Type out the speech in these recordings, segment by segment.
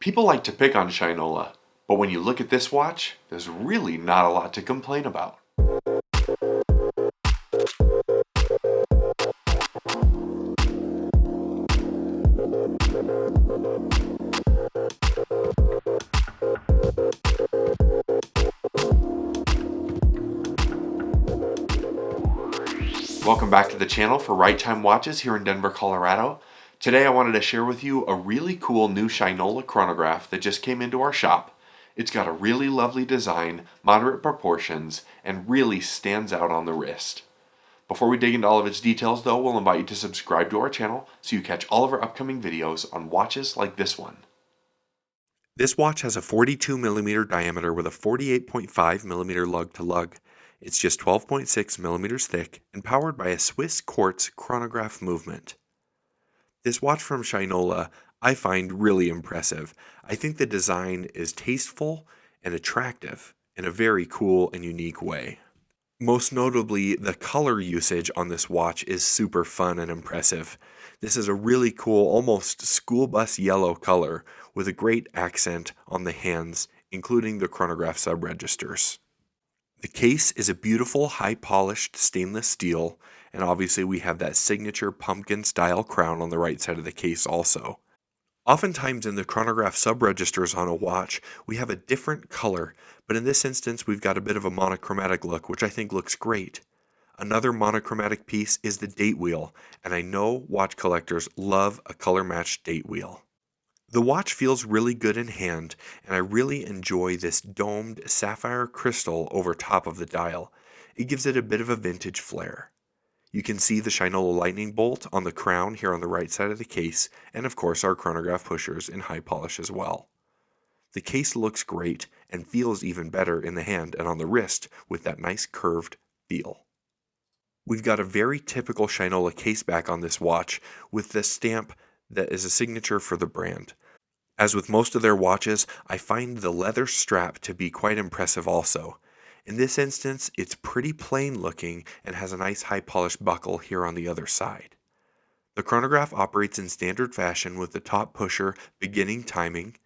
People like to pick on Shinola, but when you look at this watch, there's really not a lot to complain about. Welcome back to the channel for Right Time Watches here in Denver, Colorado. Today I wanted to share with you a really cool new Shinola chronograph that just came into our shop. It's got a really lovely design, moderate proportions, and really stands out on the wrist. Before we dig into all of its details though, we'll invite you to subscribe to our channel so you catch all of our upcoming videos on watches like this one. This watch has a 42mm diameter with a 48.5mm lug to lug. It's just 12.6 millimeters thick and powered by a Swiss Quartz chronograph movement. This watch from Shinola I find really impressive. I think the design is tasteful and attractive in a very cool and unique way. Most notably, the color usage on this watch is super fun and impressive. This is a really cool, almost school bus yellow color with a great accent on the hands, including the chronograph sub-registers. The case is a beautiful, high-polished stainless steel, and obviously we have that signature pumpkin-style crown on the right side of the case also. Oftentimes in the chronograph sub-registers on a watch, we have a different color, but in this instance we've got a bit of a monochromatic look, which I think looks great. Another monochromatic piece is the date wheel, and I know watch collectors love a color-matched date wheel. The watch feels really good in hand, and I really enjoy this domed sapphire crystal over top of the dial. It gives it a bit of a vintage flair. You can see the Shinola lightning bolt on the crown here on the right side of the case, and of course our chronograph pushers in high polish as well. The case looks great and feels even better in the hand and on the wrist with that nice curved feel. We've got a very typical Shinola case back on this watch with the stamp that is a signature for the brand. As with most of their watches, I find the leather strap to be quite impressive also. In this instance, it's pretty plain looking and has a nice high polished buckle here on the other side. The chronograph operates in standard fashion with the top pusher beginning timing.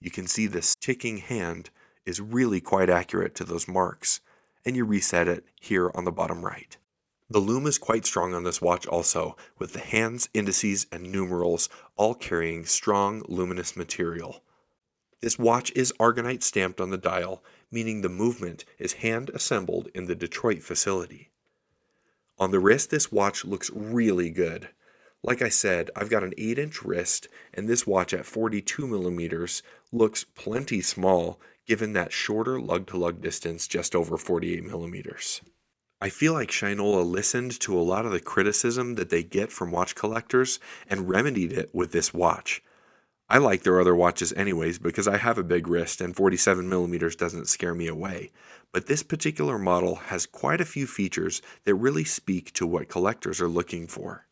You can see this ticking hand is really quite accurate to those marks, and you reset it here on the bottom right. The loom is quite strong on this watch also, with the hands, indices, and numerals all carrying strong luminous material. This watch is argonite stamped on the dial, meaning the movement is hand assembled in the Detroit facility. On the wrist, this watch looks really good. Like I said, I've got an 8-inch wrist, and this watch at 42mm looks plenty small given that shorter lug-to-lug distance just over 48mm. I feel like Shinola listened to a lot of the criticism that they get from watch collectors and remedied it with this watch. I like their other watches anyways because I have a big wrist and 47mm doesn't scare me away, but this particular model has quite a few features that really speak to what collectors are looking for.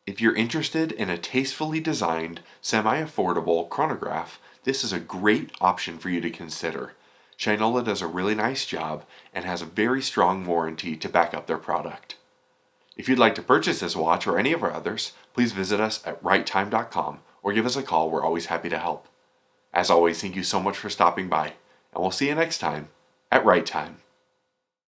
If you're interested in a tastefully designed, semi-affordable chronograph, this is a great option for you to consider. Shinola does a really nice job and has a very strong warranty to back up their product. If you'd like to purchase this watch or any of our others, please visit us at righttime.com or give us a call. We're always happy to help. As always, thank you so much for stopping by, and we'll see you next time at Right Time.